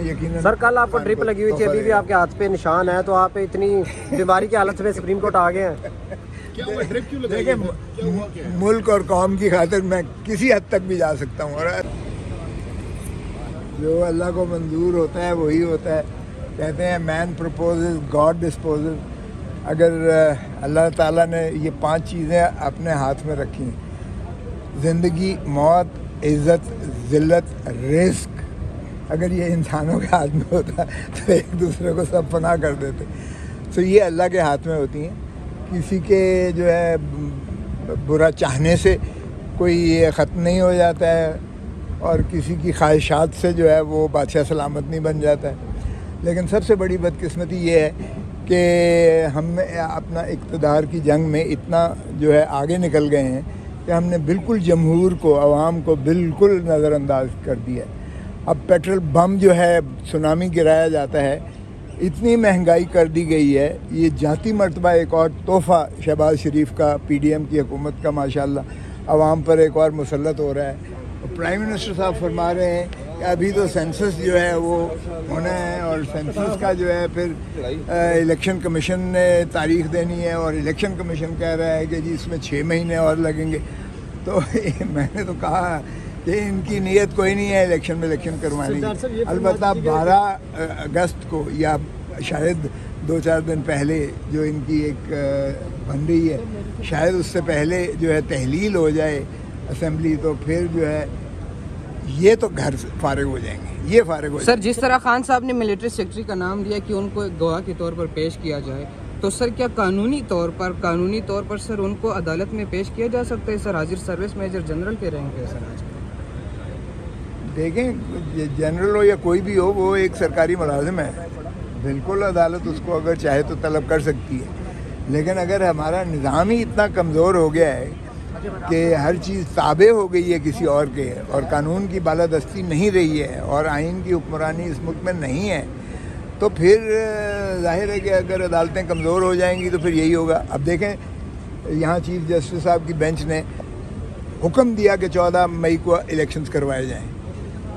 یقیناً سر کل آپ کو ڈرپ لگی ہوئی تھی, ابھی بھی آپ کے ہاتھ پہ نشان ہے, تو آپ اتنی بیماری کی حالت میں سپریم کورٹ آ گئے ہیں. دیکھیں ملک اور قوم کی خاطر میں کسی حد تک بھی جا سکتا ہوں, اور جو اللہ کو منظور ہوتا ہے وہی ہوتا ہے. کہتے ہیں مین پروپوزز گاڈ ڈسپوزز. اگر اللہ تعالیٰ نے یہ 5 چیزیں اپنے ہاتھ میں رکھی ہیں, زندگی, موت, عزت, ذلت, رزق, اگر یہ انسانوں کے ہاتھ میں ہوتا تو ایک دوسرے کو سب پناہ کر دیتے. تو یہ اللہ کے ہاتھ میں ہوتی ہیں. کسی کے جو ہے برا چاہنے سے کوئی ختم نہیں ہو جاتا ہے, اور کسی کی خواہشات سے جو ہے وہ بادشاہ سلامت نہیں بن جاتا ہے. لیکن سب سے بڑی بدقسمتی یہ ہے کہ ہم اپنا اقتدار کی جنگ میں اتنا جو ہے آگے نکل گئے ہیں کہ ہم نے بالکل جمہور کو, عوام کو بالکل نظر انداز کر دیا ہے. اب پیٹرول بم جو ہے سونامی گرایا جاتا ہے, اتنی مہنگائی کر دی گئی ہے. یہ ذاتی مرتبہ ایک اور تحفہ شہباز شریف کا, پی ڈی ایم کی حکومت کا ماشاءاللہ عوام پر ایک اور مسلط ہو رہا ہے. پرائم منسٹر صاحب فرما رہے ہیں کہ ابھی تو سینسس جو ہے وہ ہونا ہے, اور سینسس کا جو ہے پھر الیکشن کمیشن نے تاریخ دینی ہے, اور الیکشن کمیشن کہہ رہا ہے کہ جی اس میں 6 مہینے اور لگیں گے. تو میں نے تو کہا کہ ان کی نیت کوئی نہیں ہے الیکشن میں الیکشن کروانے کی. البتہ 12 اگست کو یا شاید 2-4 دن پہلے جو ان کی ایک بن رہی ہے, شاید اس سے پہلے جو ہے تحلیل ہو جائے اسمبلی, تو پھر جو ہے یہ تو گھر فارغ ہو جائیں گے, یہ فارغ ہو جائیں گے. سر جس طرح خان صاحب نے ملٹری سیکرٹری کا نام دیا کہ ان کو گواہ کے طور پر پیش کیا جائے, تو سر کیا قانونی طور پر سر ان کو عدالت میں پیش کیا جا سکتا ہے؟ سر حاضر سروس میجر جنرل کے رینک ہے سر. آج دیکھیں جنرل ہو یا کوئی بھی ہو, وہ ایک سرکاری ملازم ہے. بالکل عدالت اس کو اگر چاہے تو طلب کر سکتی ہے. لیکن اگر ہمارا نظام ہی اتنا کمزور ہو گیا ہے کہ ہر چیز تابع ہو گئی ہے کسی اور کے, اور قانون کی بالادستی نہیں رہی ہے, اور آئین کی حکمرانی اس ملک میں نہیں ہے, تو پھر ظاہر ہے کہ اگر عدالتیں کمزور ہو جائیں گی تو پھر یہی ہوگا. اب دیکھیں یہاں چیف جسٹس صاحب کی بینچ نے حکم دیا کہ 14 مئی کو الیکشنز کروائے جائیں,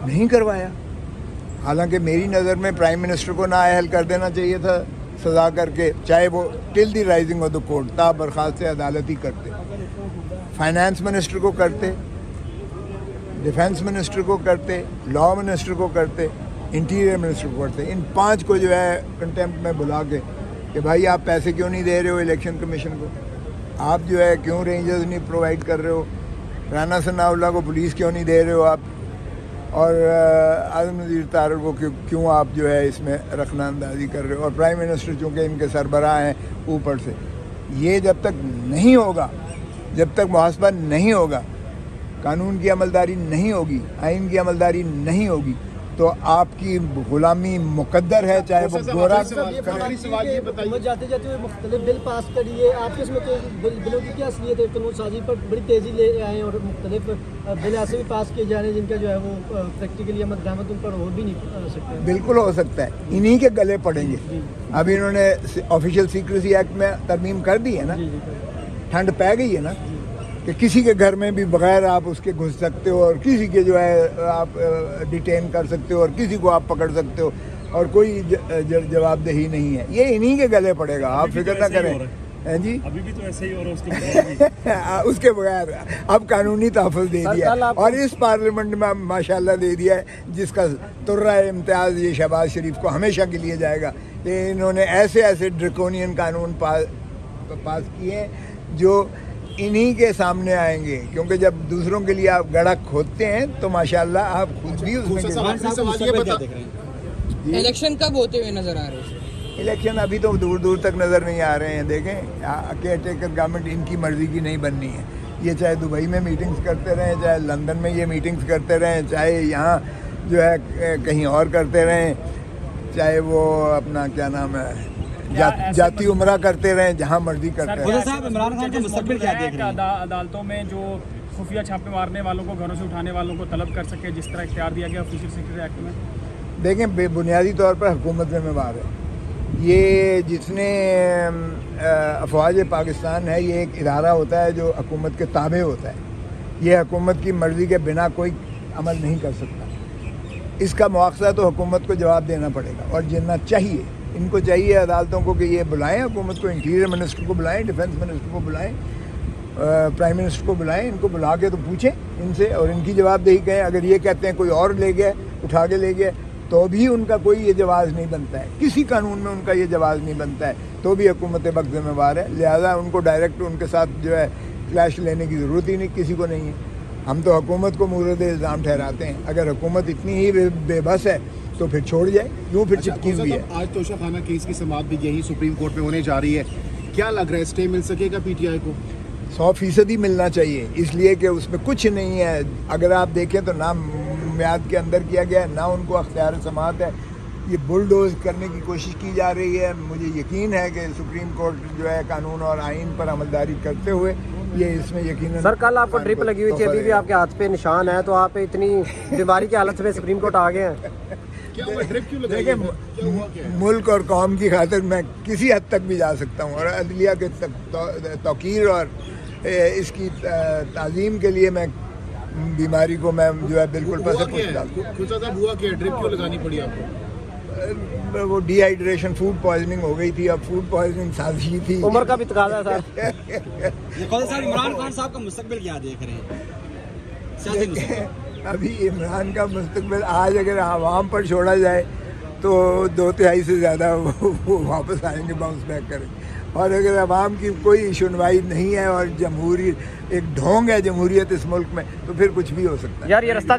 نہیں کروایا. حالانکہ میری نظر میں پرائم منسٹر کو نااہل کر دینا چاہیے تھا سزا کر کے, چاہے وہ ٹل دی رائزنگ آف دا کورٹ تا برخاست عدالت ہی کرتے, فائنانس منسٹر کو کرتے, ڈیفنس منسٹر کو کرتے, لا منسٹر کو کرتے, انٹیریئر منسٹر کو کرتے. ان 5 کو جو ہے کنٹیمپٹ میں بلا کے کہ بھائی آپ پیسے کیوں نہیں دے رہے ہو الیکشن کمیشن کو, آپ جو ہے کیوں رینجرز نہیں پرووائڈ کر رہے ہو, رانا ثناء اللہ کو پولیس کیوں نہیں دے رہے ہو آپ, اور اعظم نذیر طارق کو کیوں آپ جو ہے اس میں رخنہ اندازی کر رہے ہو, اور پرائم منسٹر چونکہ ان کے سربراہ ہیں اوپر سے. یہ جب تک نہیں ہوگا, جب تک محاسبہ نہیں ہوگا, قانون کی عملداری نہیں ہوگی, آئین کی عملداری نہیں ہوگی, تو آپ کی غلامی مقدر ہے, چاہے وہ گورا کرے. جاتے جاتے ہوئے مختلف بل پاس کریے, آپ اس میں بلوں کی کیا اصلیت ہے؟ قانون سازی پر بڑی تیزی لے آئے ہیں, اور مختلف بل ایسے بھی پاس کیے جا رہے ہیں جن کا جو ہے وہ پریکٹیکلی عمل درآمد ان پر ہو بھی نہیں سکتے. بالکل ہو سکتا ہے, انہی کے گلے پڑیں گے. ابھی انہوں نے آفیشیل سیکریسی ایکٹ میں ترمیم کر دی ہے نا, ٹھنڈ پہ گئی ہے نا, کہ کسی کے گھر میں بھی بغیر آپ اس کے گھس سکتے ہو, اور کسی کے جو ہے آپ ڈیٹین کر سکتے ہو, اور کسی کو آپ پکڑ سکتے ہو, اور کوئی جواب دہی نہیں ہے. یہ انہی کے گلے پڑے گا, آپ فکر نہ کریں. جی ابھی بھی تو ایسے ہی ہو رہا ہے اس کے بغیر. اب قانونی تحفظ دے دیا, اور اس پارلیمنٹ میں ماشاءاللہ دے دیا ہے, جس کا ترہ امتیاز یہ شہباز شریف کو ہمیشہ کے لیے جائے گا کہ انہوں نے ایسے ڈریکونین قانون پاس کیے ہیں جو انہی کے سامنے آئیں گے. کیونکہ جب دوسروں کے لیے آپ گڑھا کھودتے ہیں تو ماشاءاللہ آپ خود بھی اس میں. الیکشن کب ہوتے ہوئے نظر آ رہے ہیں؟ الیکشن ابھی تو دور دور تک نظر نہیں آ رہے ہیں. دیکھیں کیئر ٹیکر گورنمنٹ ان کی مرضی کی نہیں بننی ہے. یہ چاہے دبئی میں میٹنگز کرتے رہیں, چاہے لندن میں یہ میٹنگز کرتے رہیں, چاہے یہاں جو ہے کہیں اور کرتے رہیں, چاہے وہ اپنا کیا نام ہے جاتی عمرہ کرتے رہیں, جہاں مرضی کرتے رہیں. عدالتوں میں جو خفیہ چھاپے مارنے والوں کو, گھروں سے اٹھانے والوں کو طلب کر سکے, جس طرح اختیار دیا گیا آفیشیل سیکریٹری ایکٹ میں. دیکھیں بنیادی طور پر حکومت ذمہ دار ہے. یہ جتنے افواج پاکستان ہے, یہ ایک ادارہ ہوتا ہے جو حکومت کے تابع ہوتا ہے. یہ حکومت کی مرضی کے بنا کوئی عمل نہیں کر سکتا. اس کا مواخذہ تو حکومت کو جواب دینا پڑے گا اور دینا چاہیے. ان کو چاہیے عدالتوں کو کہ یہ بلائیں حکومت کو, انٹیریئر منسٹر کو بلائیں, ڈیفنس منسٹر کو بلائیں, پرائم منسٹر کو بلائیں, ان کو بلا کے تو پوچھیں ان سے اور ان کی جواب دہی کریں. اگر یہ کہتے ہیں کوئی اور لے گیا, اٹھا کے لے گیا, تو بھی ان کا کوئی یہ جواز نہیں بنتا ہے, کسی قانون میں ان کا یہ جواز نہیں بنتا ہے, تو بھی حکومت وقت ذمہ وار ہے. لہذا ان کو ڈائریکٹ ان کے ساتھ جو ہے کلیش لینے کی ضرورت ہی نہیں, کسی کو نہیں ہے. ہم تو حکومت کو مورد الزام ٹھہراتے ہیں. اگر حکومت اتنی ہی بے بس ہے تو پھر چھوڑ جائے, کیوں پھر چپکی ہوئی ہے. آج توشہ خانہ کیس کی سماعت بھی یہی سپریم کورٹ میں ہونے جا رہی ہے, کیا لگ رہا ہے اسٹے مل سکے گا پی ٹی آئی کو؟ 100% ہی ملنا چاہیے, اس لیے کہ اس میں کچھ نہیں ہے. اگر آپ دیکھیں تو نہ میعاد کے اندر کیا گیا ہے, نہ ان کو اختیار سماعت ہے. یہ بلڈوز کرنے کی کوشش کی جا رہی ہے. مجھے یقین ہے کہ سپریم کورٹ جو ہے قانون اور آئین پر عملداری کرتے ہوئے یہ اس میں یقیناً. سر کل آپ کو ڈرپ لگی ہوئی تھی, ابھی بھی آپ کے ہاتھ پہ نشان ہے, تو آپ اتنی بیماری کی حالت میں سپریم کورٹ آ گئے ہیں. دیکھیں ملک اور قوم کی خاطر میں کسی حد تک بھی جا سکتا ہوں, اور عدلیہ کے توقیر اور اس کی تعظیم کے لیے میں بیماری کو میں جو ہے بالکل پسند کرتا ہوں. خدا صاحب ہوا کہ ڈرپ کیوں لگانی پڑی آپ کو؟ وہ ڈی ہائیڈریشن, فوڈ پوائزننگ ہو گئی تھی. اب فوڈ پوائزننگ سازی تھی. عمر کا بھی تقاضا تھا. عمران خان صاحب کا مستقبل کیا دیکھ رہے ہیں؟ ابھی عمران کا مستقبل آج اگر عوام پر چھوڑا جائے تو 2/3 سے زیادہ وہ واپس آئیں گے, باؤنس بیک کریں. اور اگر عوام کی کوئی سنوائی نہیں ہے اور جمہوری ایک ڈھونگ ہے جمہوریت اس ملک میں, تو پھر کچھ بھی ہو سکتا ہے. یار یہ رستہ